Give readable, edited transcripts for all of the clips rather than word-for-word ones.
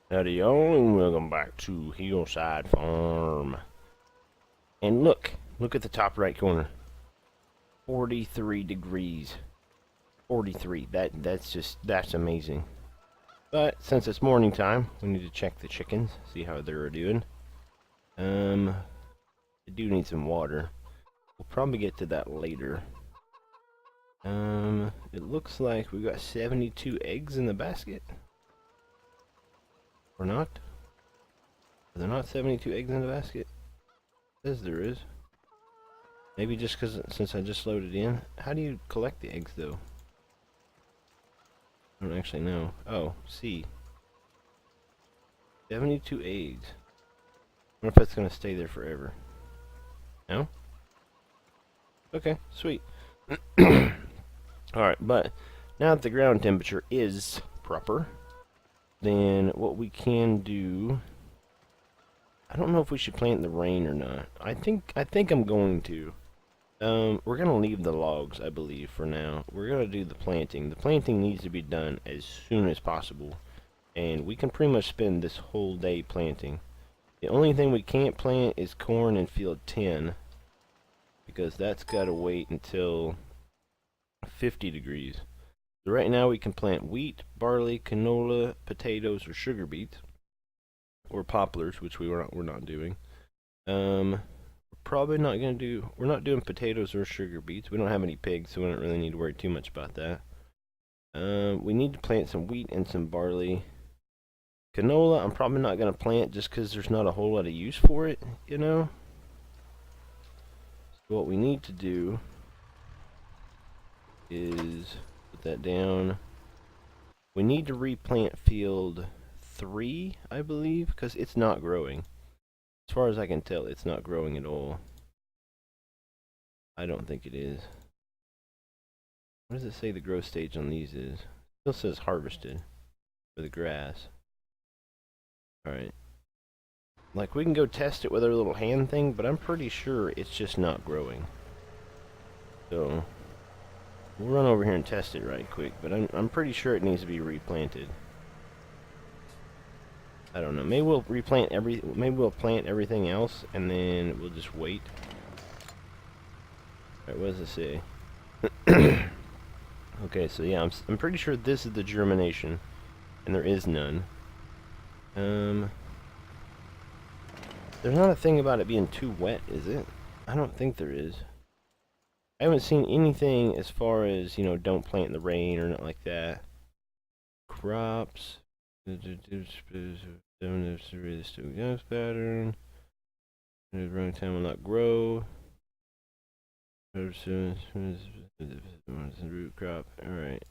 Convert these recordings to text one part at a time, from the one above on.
Howdy y'all, and welcome back to Hillside Farm. And look at the top right corner. 43 degrees. 43. That's amazing. But since it's morning time, we need to check the chickens, see how they're doing. They do need some water. We'll probably get to that later. It looks like we've got 72 eggs in the basket. Or not? Are there not 72 eggs in the basket? It says there is. Maybe just since I just loaded in. How do you collect the eggs though? I don't actually know. Oh, see. 72 eggs. I wonder if that's gonna stay there forever. No? Okay, sweet. Alright, but now that the ground temperature is proper, then what we can do, I don't know if we should plant in the rain or not. I think I'm going to. We're gonna leave the logs, I believe, for now. We're gonna do the planting. The planting needs to be done as soon as possible, and we can pretty much spend this whole day planting. The only thing we can't plant is corn in field 10, because that's gotta wait until 50 degrees. So right now we can plant wheat, barley, canola, potatoes, or sugar beets, or poplars, which we're not doing. Probably not gonna do. We're not doing potatoes or sugar beets. We don't have any pigs, so we don't really need to worry too much about that. We need to plant some wheat and some barley. Canola, I'm probably not gonna plant just because there's not a whole lot of use for it, you know. So what we need to do is put that down. We need to replant field 3, I believe, because it's not growing. As far as I can tell, it's not growing at all. I don't think it is. What does it say the growth stage on these is? It still says harvested for the grass. Alright. Like, we can go test it with our little hand thing, but I'm pretty sure it's just not growing. So, we'll run over here and test it right quick, but I'm pretty sure it needs to be replanted. I don't know. Maybe we'll maybe we'll plant everything else and then we'll just wait. Alright, what does it say? Okay, so yeah, I'm pretty sure this is the germination, and there is none. There's not a thing about it being too wet, is it? I don't think there is. I haven't seen anything as far as, you know, don't plant in the rain or nothing like that. Crops. Pattern. Wrong time will not grow. Root crop. Alright.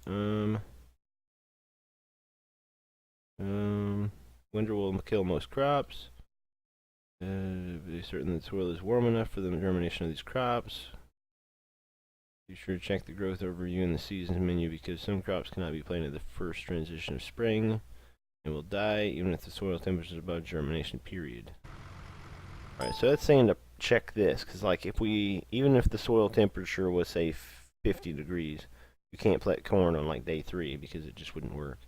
Winter will kill most crops. Be certain that the soil is warm enough for the germination of these crops. Be sure to check the growth overview in the seasons menu because some crops cannot be planted the first transition of spring and will die even if the soil temperature is above germination period. Alright, so that's saying to check this, because like even if the soil temperature was say 50 degrees, you can't plant corn on like day 3 because it just wouldn't work.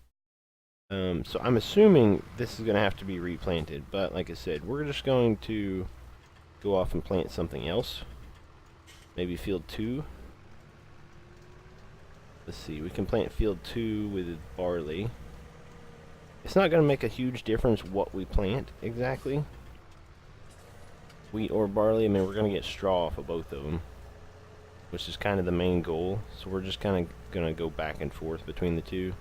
So I'm assuming this is going to have to be replanted, but like I said, we're just going to go off and plant something else. Maybe field 2. Let's see, we can plant field 2 with barley. It's not going to make a huge difference what we plant exactly. Wheat or barley, I mean, we're going to get straw off of both of them, which is kind of the main goal. So we're just kind of going to go back and forth between the two.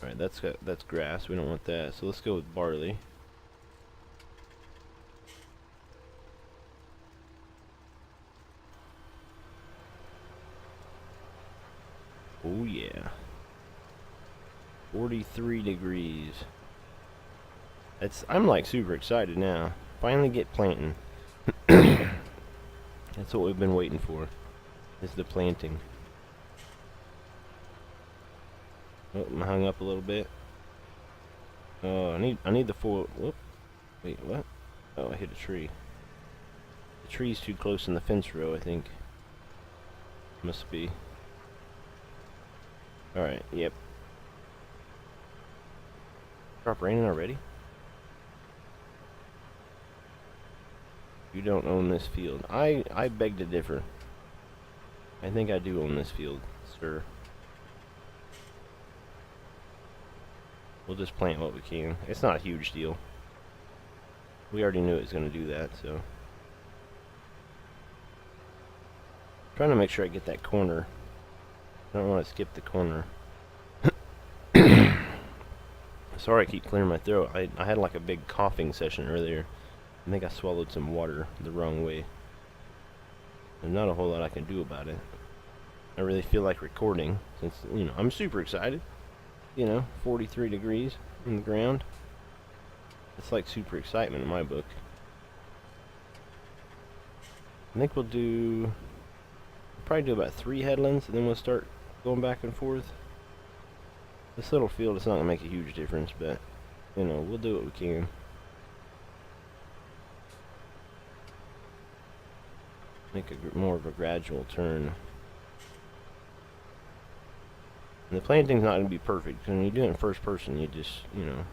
Alright, that's grass. We don't want that. So let's go with barley. Oh yeah. 43 degrees. I'm like super excited now. Finally get planting. That's what we've been waiting for. Is the planting. Oh, I'm hung up a little bit. Oh, I need the foil. Whoop. Wait, what? Oh, I hit a tree. The tree's too close in the fence row, I think. Must be. Alright, yep. Drop raining already? You don't own this field. I beg to differ. I think I do own this field, sir. We'll just plant what we can. It's not a huge deal. We already knew it was going to do that, so. Trying to make sure I get that corner. I don't want to skip the corner. Sorry I keep clearing my throat. I had like a big coughing session earlier. I think I swallowed some water the wrong way. There's not a whole lot I can do about it. I really feel like recording since, you know, I'm super excited. You know, 43 degrees in the ground. It's like super excitement in my book. I think we'll probably do about 3 headlands and then we'll start going back and forth. This little field is not going to make a huge difference, but, you know, we'll do what we can. Make more of a gradual turn. And the planting's not going to be perfect, because when you do it in first person, you just, you know,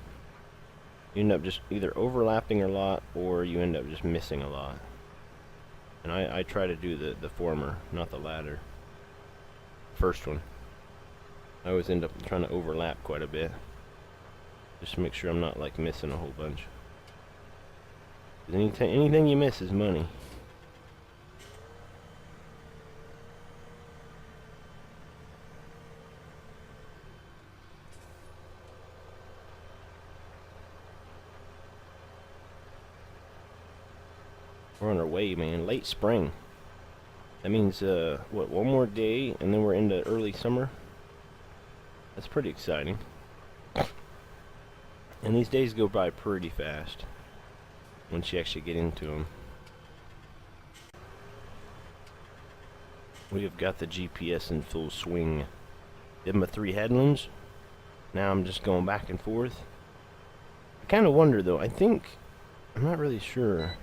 you end up just either overlapping a lot, or you end up just missing a lot. And I try to do the former, not the latter. First one. I always end up trying to overlap quite a bit. Just to make sure I'm not, like, missing a whole bunch. 'Cause anything you miss is money. We're on our way, man. Late spring. That means, what, one more day, and then we're into early summer? That's pretty exciting. And these days go by pretty fast once you actually get into them. We have got the GPS in full swing. Did my 3 headlands. Now I'm just going back and forth. I kind of wonder, though. I'm not really sure.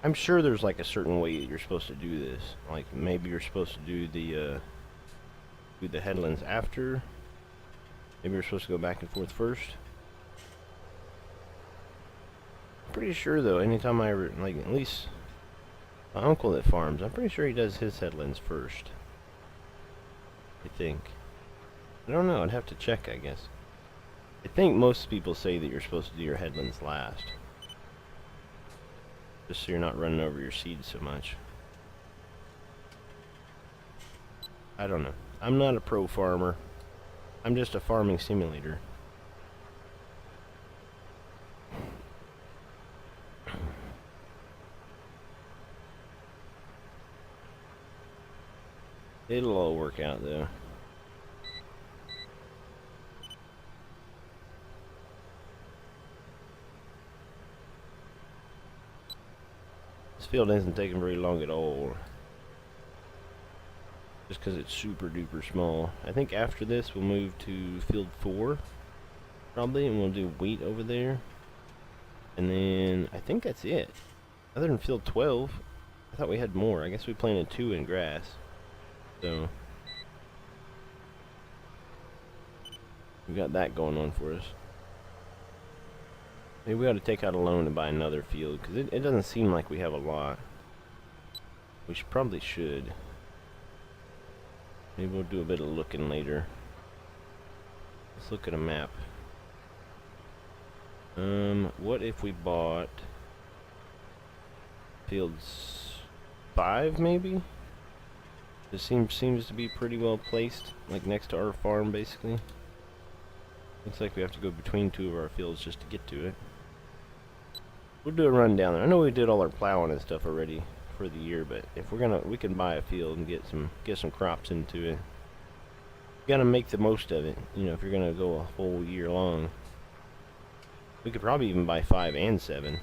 I'm sure there's like a certain way that you're supposed to do this. Like maybe you're supposed to do the headlands after. Maybe you're supposed to go back and forth first. I'm pretty sure though, anytime like at least my uncle that farms, I'm pretty sure he does his headlands first. I think. I don't know, I'd have to check, I guess. I think most people say that you're supposed to do your headlands last. Just so you're not running over your seeds so much. I don't know. I'm not a pro farmer. I'm just a farming simulator. It'll all work out though. This field isn't taking very long at all. Just because it's super duper small. I think after this we'll move to field 4 probably, and we'll do wheat over there. And then I think that's it. Other than field 12, I thought we had more. I guess we planted 2 in grass. So we got that going on for us. Maybe we ought to take out a loan and buy another field, because it doesn't seem like we have a lot. We probably should. Maybe we'll do a bit of looking later. Let's look at a map. What if we bought fields 5 maybe? This seems to be pretty well placed, like next to our farm basically. Looks like we have to go between 2 of our fields just to get to it. We'll do a run down there. I know we did all our plowing and stuff already for the year, but if we can buy a field and get some crops into it. You gotta make the most of it, you know, if you're gonna go a whole year long. We could probably even buy 5 and 7.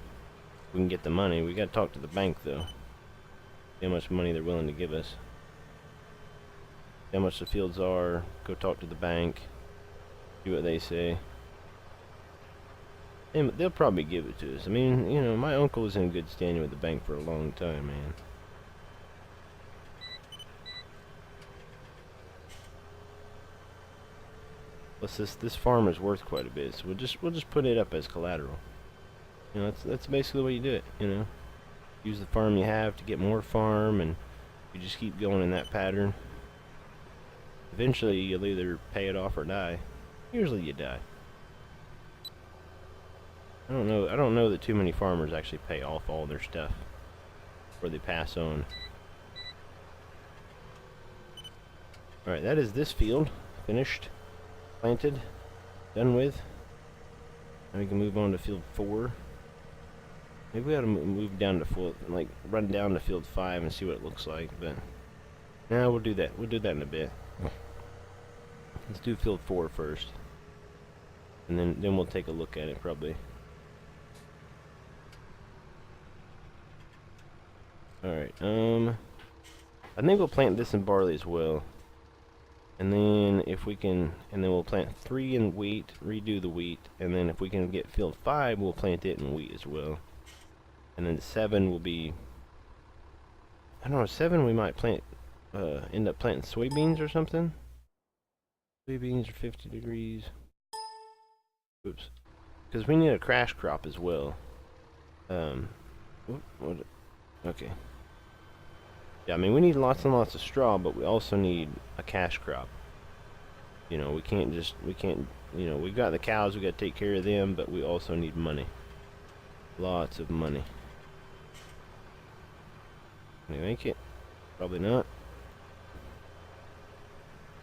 We can get the money. We gotta talk to the bank though. See how much money they're willing to give us. See how much the fields are. Go talk to the bank. See what they say. And they'll probably give it to us. I mean, you know, my uncle was in good standing with the bank for a long time, man. Plus this farm is worth quite a bit, so we'll just put it up as collateral. You know, that's basically the way you do it. You know, use the farm you have to get more farm, and you just keep going in that pattern. Eventually, you'll either pay it off or die. Usually, you die. I don't know that too many farmers actually pay off all their stuff, or they pass on. All right, that is this field finished, planted, done with. Now we can move on to field 4. Maybe we ought to move down to field, like run down to field 5 and see what it looks like. But now we'll do that. We'll do that in a bit. Let's do field 4 first, and then we'll take a look at it probably. All right. I think we'll plant this in barley as well. And then if we can, and then we'll plant 3 in wheat, redo the wheat, and then if we can get field 5, we'll plant it in wheat as well. And then 7 will be, I don't know, 7 we might plant, end up planting soybeans or something. Soybeans are 50 degrees. Oops. Because we need a crash crop as well. Okay. Yeah, I mean, we need lots and lots of straw, but we also need a cash crop. You know, we can't, you know, we got the cows, we got to take care of them, but we also need money. Lots of money. Can we make it? Probably not.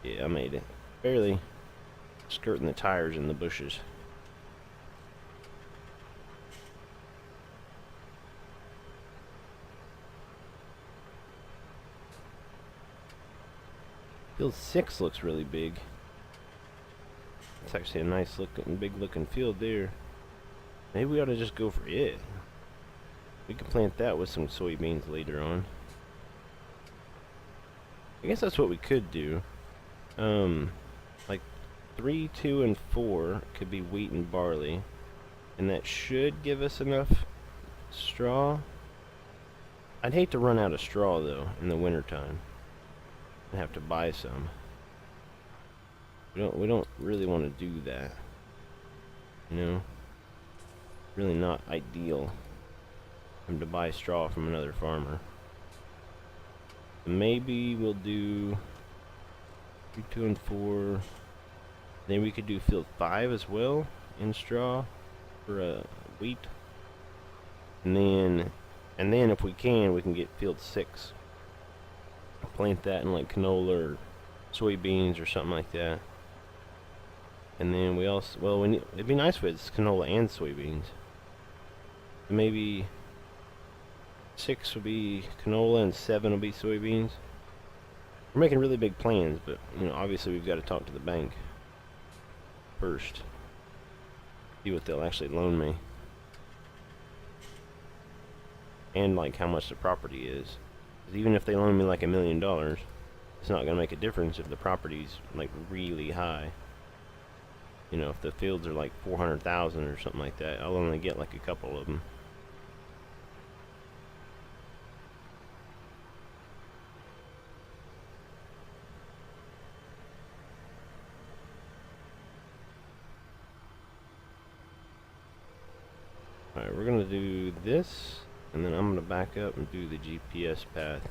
Yeah, I made it. Barely. Skirting the tires in the bushes. Field 6 looks really big. It's actually a nice looking, big looking field there. Maybe we ought to just go for it. We can plant that with some soybeans later on. I guess that's what we could do. Like 3, 2, and 4 could be wheat and barley. And that should give us enough straw. I'd hate to run out of straw though in the wintertime and have to buy some. We don't really want to do that. You know? Really not ideal to buy straw from another farmer. Maybe we'll do 3, 2, and 4. Then we could do field 5 as well in straw for wheat. And then if we can get field 6. Plant that in like canola or soybeans or something like that. And then we also, well, it'd be nice if it's canola and soybeans. Maybe 6 will be canola and 7 will be soybeans. We're making really big plans, but you know, obviously we've got to talk to the bank first. See what they'll actually loan me. And like how much the property is. 'Cause even if they loan me like $1 million, it's not gonna make a difference if the property's like really high. You know, if the fields are like 400,000 or something like that, I'll only get like a couple of them. Alright, we're gonna do this, and then I'm gonna back up and do the GPS path.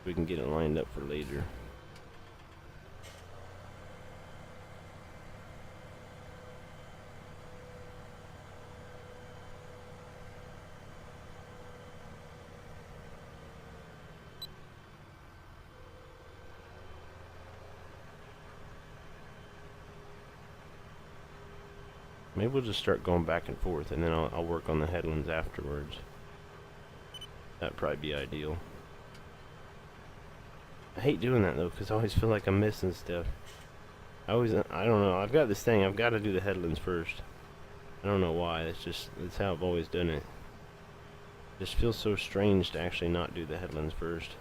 We can get it lined up for later. Maybe we'll just start going back and forth, and then I'll work on the headlands afterwards. That'd probably be ideal. I hate doing that though, because I always feel like I'm missing stuff. I don't know, I've got this thing, I've got to do the headlands first. I don't know why, it's how I've always done it. It just feels so strange to actually not do the headlands first.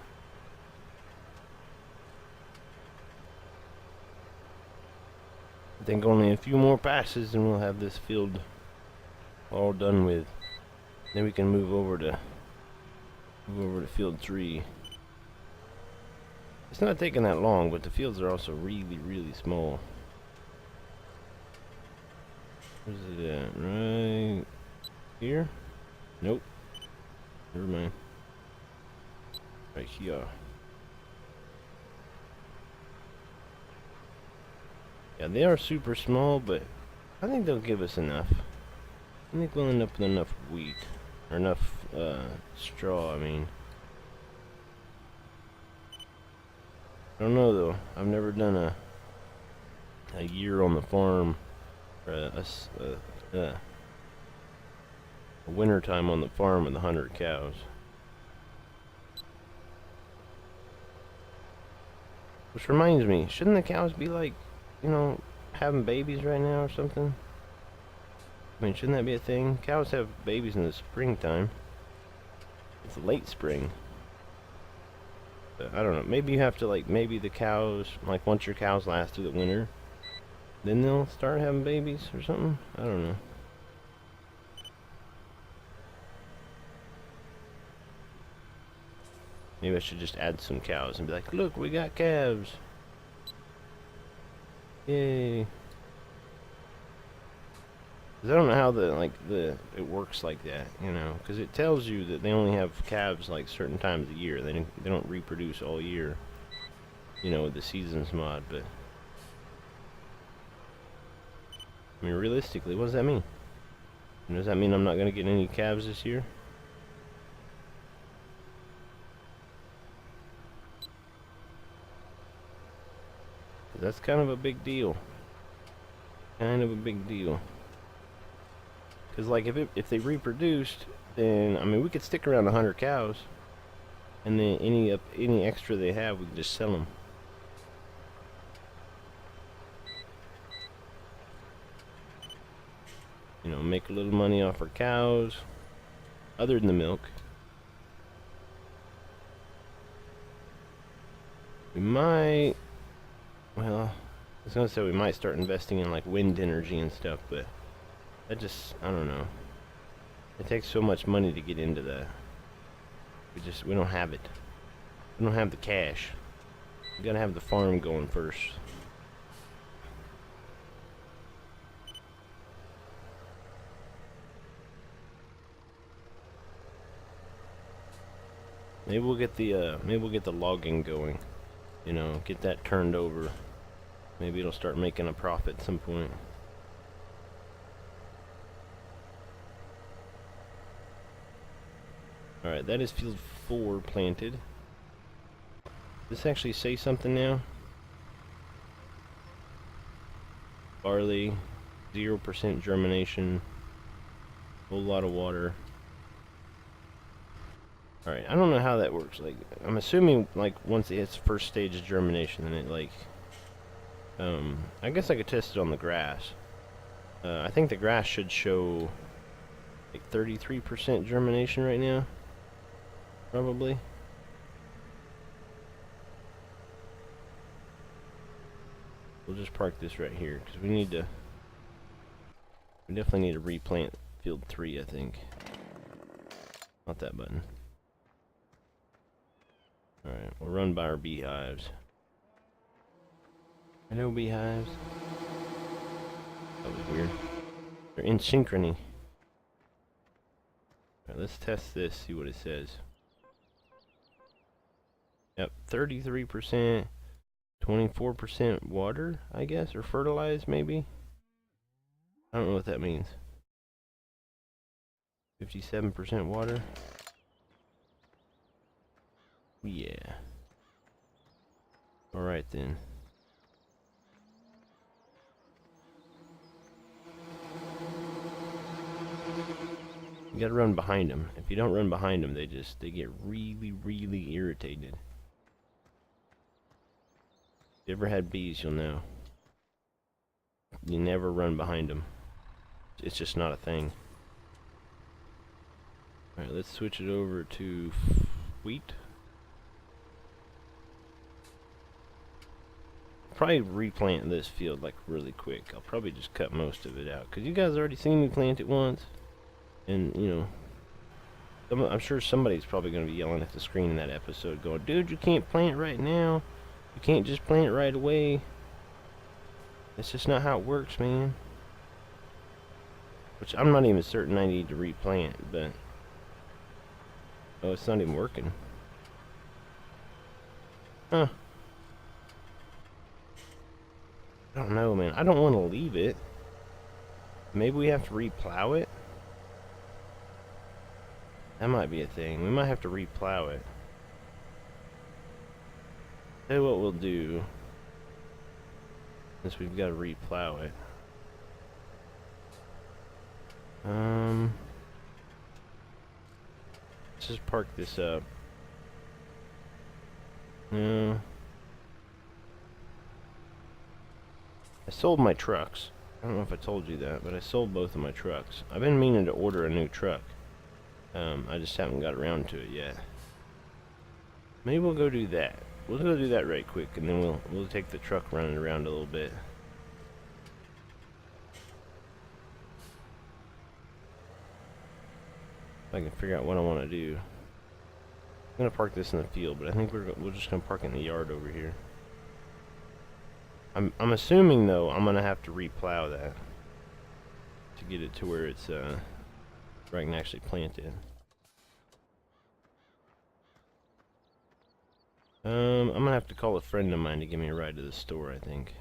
I think only a few more passes and we'll have this field all done with. Then we can move over to field 3. It's not taking that long, but the fields are also really, really small. Where's it at? Right here? Nope. Never mind. Right here. Yeah, they are super small, but I think they'll give us enough. I think we'll end up with enough wheat. Or enough, straw, I mean. I don't know, though. I've never done a year on the farm. Or a winter time on the farm with 100 cows. Which reminds me, shouldn't the cows be like, you know, having babies right now or something? I mean, shouldn't that be a thing? Cows have babies in the springtime. It's late spring. But I don't know. Maybe you have to, like, maybe the cows, like, once your cows last through the winter, then they'll start having babies or something? I don't know. Maybe I should just add some cows and be like, look, we got calves. Yay. 'Cause I don't know how it works like that, you know, because it tells you that they only have calves like certain times of the year. They don't reproduce all year, you know, with the seasons mod. But I mean, realistically, what does that mean? Does that mean I'm not gonna get any calves this year? That's kind of a big deal. Kind of a big deal. Because, like, if they reproduced, then, I mean, we could stick around 100 cows. And then any extra they have, we can just sell them. You know, make a little money off our cows. Other than the milk. We might... Well, I was gonna say we might start investing in, like, wind energy and stuff, but... That just, I don't know. It takes so much money to get into that. We don't have it. We don't have the cash. We gotta have the farm going first. Maybe we'll get the logging going. You know, get that turned over. Maybe it'll start making a profit at some point. Alright, that is field 4 planted. Does this actually say something now? Barley, 0% germination, whole lot of water. Alright, I don't know how that works. Like, I'm assuming, like, once it hits the first stage of germination, then it, like... I guess I could test it on the grass. I think the grass should show, like, 33% germination right now. Probably. We'll just park this right here, because we definitely need to replant field 3, I think. Not that button. Alright, we'll run by our beehives. Hello, beehives. That was weird. They're in synchrony. Alright, let's test this, see what it says. Yep, 33%, 24% water, I guess, or fertilized, maybe? I don't know what that means. 57% water. Yeah. Alright then. You gotta run behind them. If you don't run behind them, they get really, really irritated. If you ever had bees, you'll know. You never run behind them. It's just not a thing. Alright, let's switch it over to wheat. Probably replant this field like really quick. I'll probably just cut most of it out, because you guys already seen me plant it once. And, you know, I'm sure somebody's probably going to be yelling at the screen in that episode going, dude, you can't plant right now. You can't just plant it right away. That's just not how it works, man. Which I'm not even certain I need to replant, but... Oh, it's not even working. Huh. I don't know, man. I don't want to leave it. Maybe we have to replow it? That might be a thing. We might have to replow it. Tell you what we'll do. Since we've got to replow it. Let's just park this up. No. I sold my trucks. I don't know if I told you that, but I sold both of my trucks. I've been meaning to order a new truck. I just haven't got around to it yet. Maybe we'll go do that. We'll go do that right quick, and then we'll take the truck running around a little bit. If I can figure out what I want to do. I'm gonna park this in the field, but I think we're just gonna park it in the yard over here. I'm assuming though I'm gonna have to replow that to get it to where it's where I can actually plant it. I'm gonna have to call a friend of mine to give me a ride to the store, I think.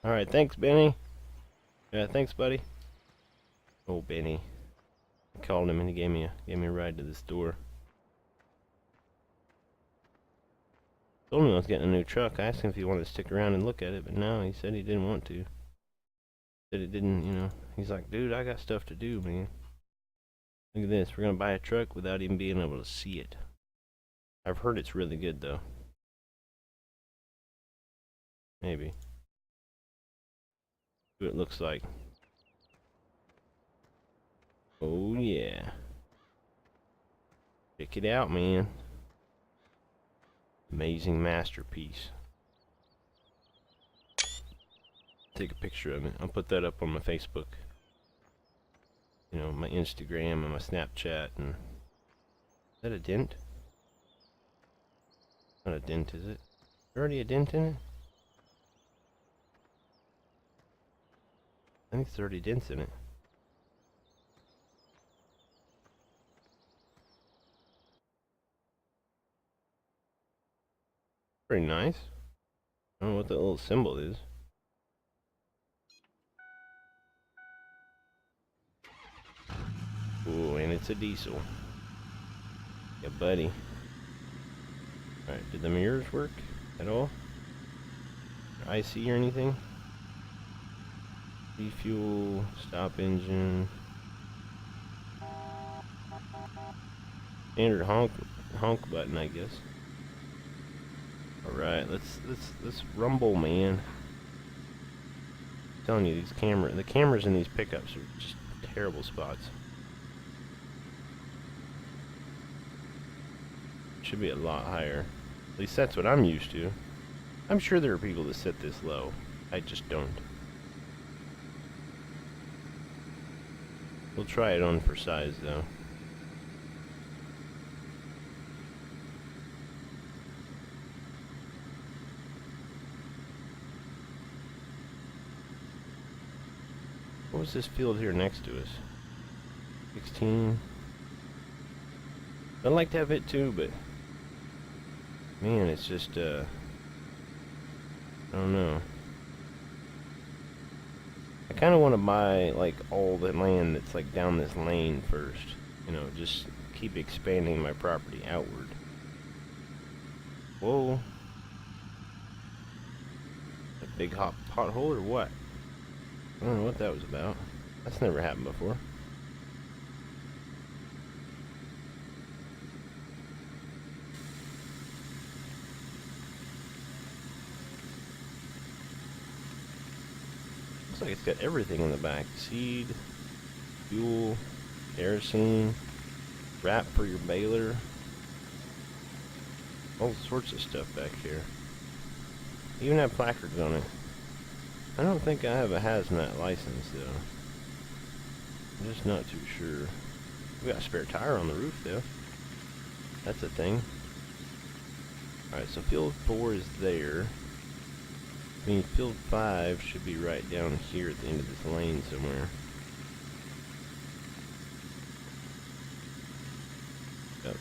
Alright, thanks, Benny. Yeah, thanks, buddy. Oh, Benny. I called him and he gave me a ride to the store. Told me I was getting a new truck. I asked him if he wanted to stick around and look at it, but no, he said he didn't want to. Said it didn't, you know. He's like, dude, I got stuff to do, man. Look at this. We're gonna buy a truck without even being able to see it. I've heard it's really good, though. Maybe. See what it looks like. Oh, yeah. Check it out, man. Amazing masterpiece. Take a picture of it. I'll put that up on my Facebook. You know, my Instagram and my Snapchat. And is that a dent? Not a dent, is it? There already a dent in it? I think there's already dents in it. Very nice. I don't know what that little symbol is. Ooh, and it's a diesel. Yeah, buddy. Alright, did the mirrors work at all? IC or anything? Refuel, stop engine. Standard honk button, I guess. Alright, let's rumble, man. I'm telling you, the cameras in these pickups are just terrible spots. Should be a lot higher. At least that's what I'm used to. I'm sure there are people that set this low. I just don't. We'll try it on for size, though. What was this field here next to us? 16. I'd like to have it too, but man, it's just I don't know. I kind of want to buy, like, all the land that's, like, down this lane first. You know, just keep expanding my property outward. Whoa. A big hot pothole or what? I don't know what that was about. That's never happened before. Looks like it's got everything in the back. Seed, fuel, kerosene, wrap for your baler. All sorts of stuff back here. Even have placards on it. I don't think I have a hazmat license though. I'm just not too sure. We got a spare tire on the roof though. That's a thing. Alright, so field 4 is there. I mean, field 5 should be right down here at the end of this lane somewhere. Yep.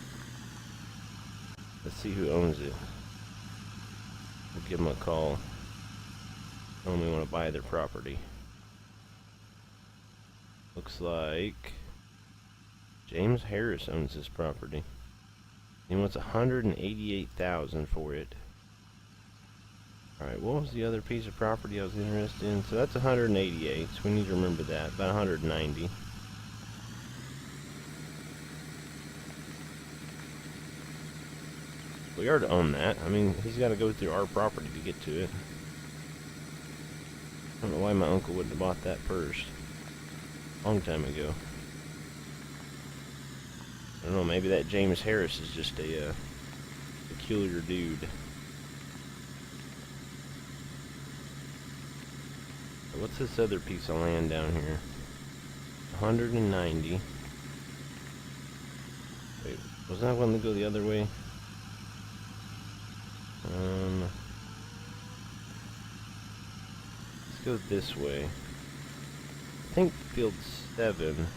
Let's see who owns it. We'll give them a call. Tell them we want to buy their property. Looks like James Harris owns this property. He wants $188,000 for it. Alright, what was the other piece of property I was interested in? So that's 188, so we need to remember that. About 190. We already own that. I mean, he's got to go through our property to get to it. I don't know why my uncle wouldn't have bought that first. Long time ago. I don't know, maybe that James Harris is just a peculiar dude. What's this other piece of land down here? 190. Wait, was that one to go the other way? Let's go this way. I think field 7.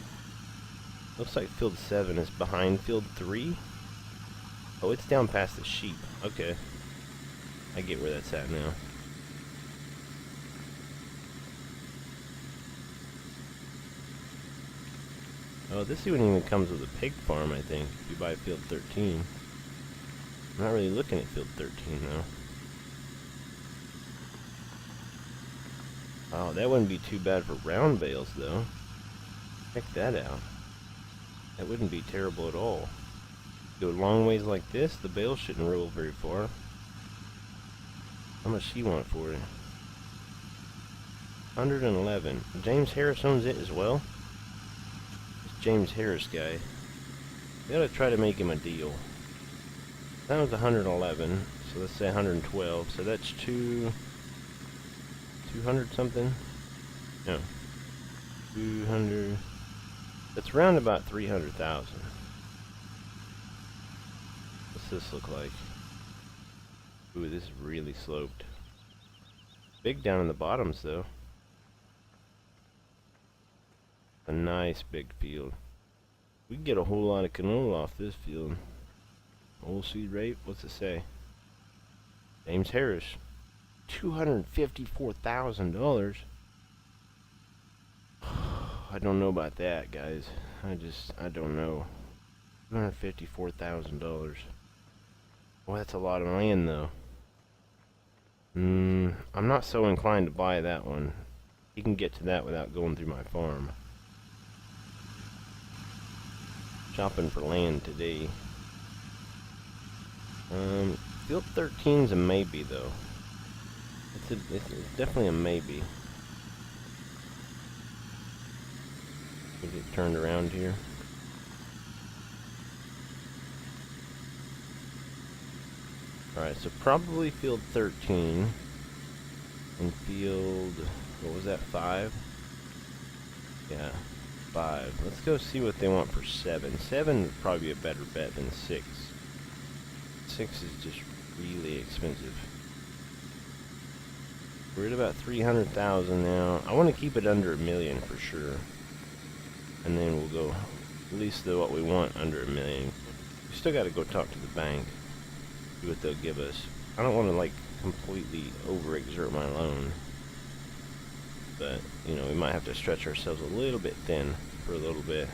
Looks like field 7 is behind field 3. Oh, it's down past the sheep. Okay. I get where that's at now. Oh, this even comes with a pig farm, I think, if you buy field 13. I'm not really looking at field 13, though. Oh, that wouldn't be too bad for round bales, though. Check that out. That wouldn't be terrible at all. Go long ways like this, the bale shouldn't roll very far. How much do you want for it? 111. James Harris owns it as well? This James Harris guy. We gotta try to make him a deal. That was 111, so let's say 112. So that's 200 something? No. 200. That's around about 300,000. What's this look like? Ooh, this is really sloped. Big down in the bottoms, though. A nice big field. We can get a whole lot of canola off this field. Old seed rate, what's it say? James Harris. $254,000. I don't know about that, guys. I don't know. $254,000. Well, that's a lot of land, though. I'm not so inclined to buy that one. You can get to that without going through my farm. Shopping for land today. Field 13's a maybe, though. It's definitely a maybe. We get turned around here. Alright, so probably field 13. And field, what was that, 5? Yeah, 5. Let's go see what they want for 7. 7 would probably be a better bet than 6. 6 is just really expensive. We're at about 300,000 now. I want to keep it under $1 million for sure. And then we'll go at least what we want under $1 million. We still got to go talk to the bank. See what they'll give us. I don't want to like completely overexert my loan, but you know, we might have to stretch ourselves a little bit thin for a little bit,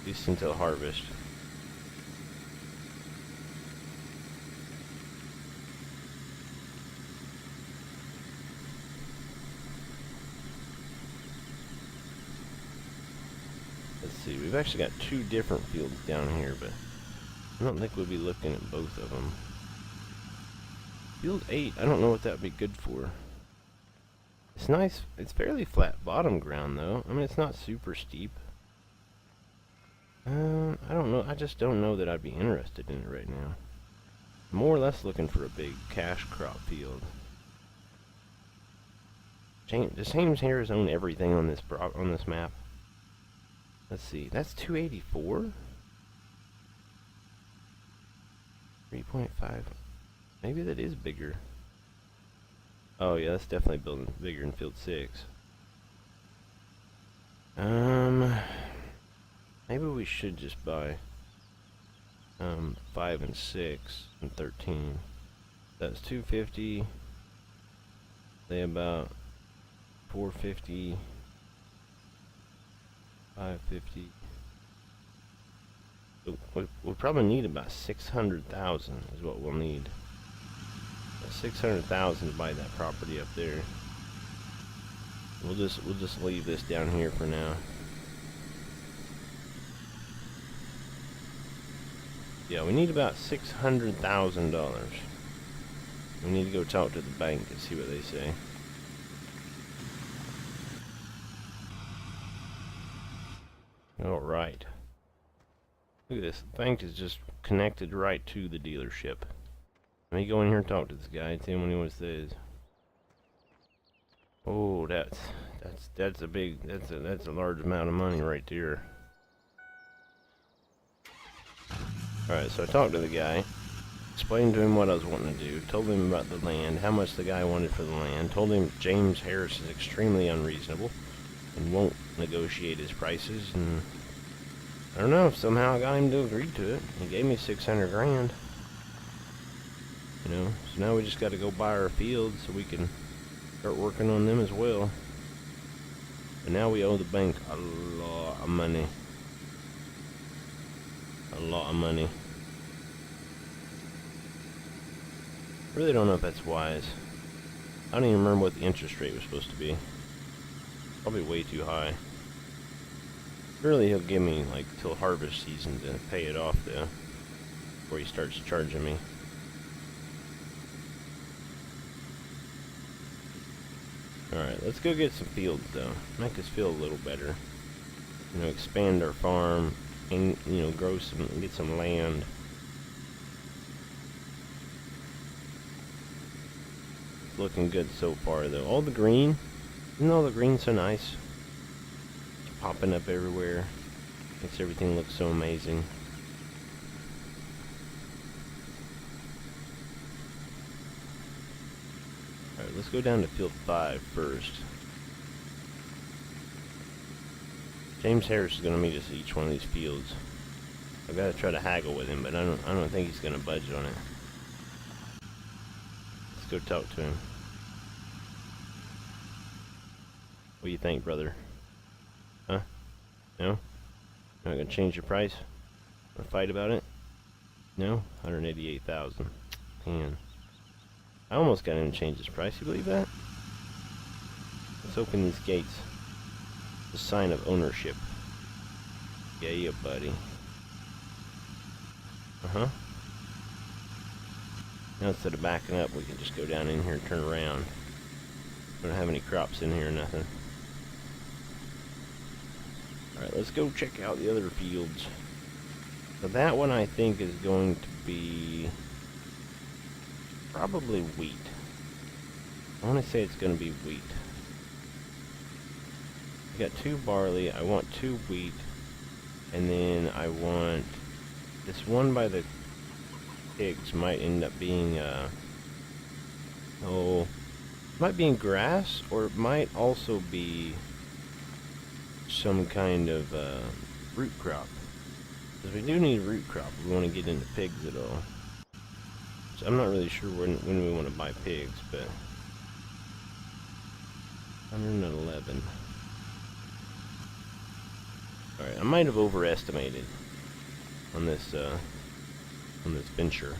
at least until harvest. Let's see, we've actually got 2 different fields down here, but I don't think we'll be looking at both of them. Field 8, I don't know what that would be good for. It's nice, it's fairly flat bottom ground though. I mean, it's not super steep. I don't know, I just don't know that I'd be interested in it right now. More or less looking for a big cash crop field. Does James Harris own everything on this map? Let's see, that's 284? 3.5. Maybe that is bigger. Oh yeah, that's definitely building bigger than field 6. Maybe we should just buy 5 and 6 and 13. That's 250. Say about 450. 550. We'll probably need about 600,000 is what we'll need. 600,000 to buy that property up there. We'll just leave this down here for now. Yeah, we need about $600,000. We need to go talk to the bank and see what they say. All right. Look at this. The bank is just connected right to the dealership. Let me go in here and talk to this guy. Tell him what he wants to say. Oh, that's a large amount of money right there. All right, so I talked to the guy, explained to him what I was wanting to do, told him about the land, how much the guy wanted for the land, told him James Harris is extremely unreasonable and won't negotiate his prices, and I don't know, somehow I got him to agree to it. He gave me 600 grand. You know, so now we just got to go buy our fields so we can start working on them as well. But now we owe the bank a lot of money. A lot of money. Really don't know if that's wise. I don't even remember what the interest rate was supposed to be. Probably way too high. Really, he'll give me like till harvest season to pay it off though, before he starts charging me. Alright, let's go get some fields though. Make us feel a little better. You know, expand our farm and, you know, grow some, get some land. It's looking good so far though. All the green, isn't all the green so nice? It's popping up everywhere. Makes everything look so amazing. Alright, let's go down to field 5 first. James Harris is going to meet us at each one of these fields. I've got to try to haggle with him, but I don't think he's going to budge on it. Let's go talk to him. What do you think, brother? Huh? No? You're not going to change your price? Want to fight about it? No? 188,000. Man. I almost got him to change his price. You believe that? Let's open these gates. It's a sign of ownership. Yeah, buddy. Uh-huh. Now instead of backing up, we can just go down in here and turn around. We don't have any crops in here or nothing. Alright, let's go check out the other fields. So that one I think is going to be probably wheat. I want to say it's going to be wheat. I got 2 barley, I want 2 wheat, and then I want this one by the pigs might end up being might be in grass, or it might also be some kind of root crop, because we do need root crop if we want to get into pigs at all. I'm not really sure when we want to buy pigs, but 111. All right, I might have overestimated on this venture.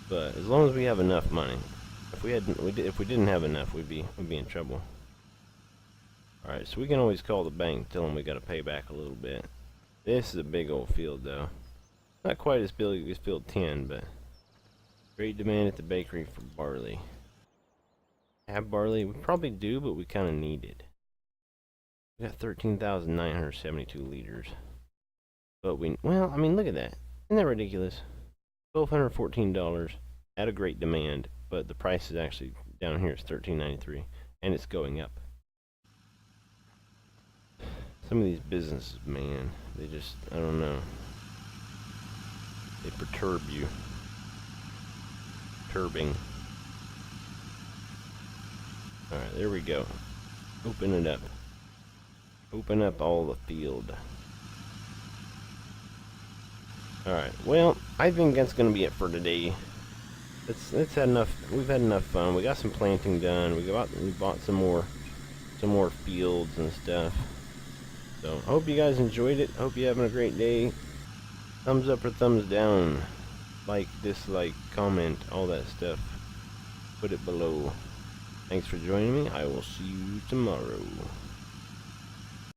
But as long as we have enough money, if we didn't have enough, we'd be in trouble. All right, so we can always call the bank, tell them we got to pay back a little bit. This is a big old field, though. Not quite as big as field 10, but great demand at the bakery for barley. Have barley? We probably do, but we kind of need it. We got 13,972 liters. But well, I mean, look at that. Isn't that ridiculous? $1,214 at a great demand, but the price is actually down here. It's $13.93, and it's going up. Some of these businesses, man, they just, I don't know. They perturb you. Perturbing. Alright, there we go. Open it up. Open up all the field. Alright, well, I think that's going to be it for today. It's had enough. We've had enough fun. We got some planting done. We bought some more fields and stuff. So, I hope you guys enjoyed it. Hope you're having a great day. Thumbs up or thumbs down. Like, dislike, comment, all that stuff. Put it below. Thanks for joining me. I will see you tomorrow.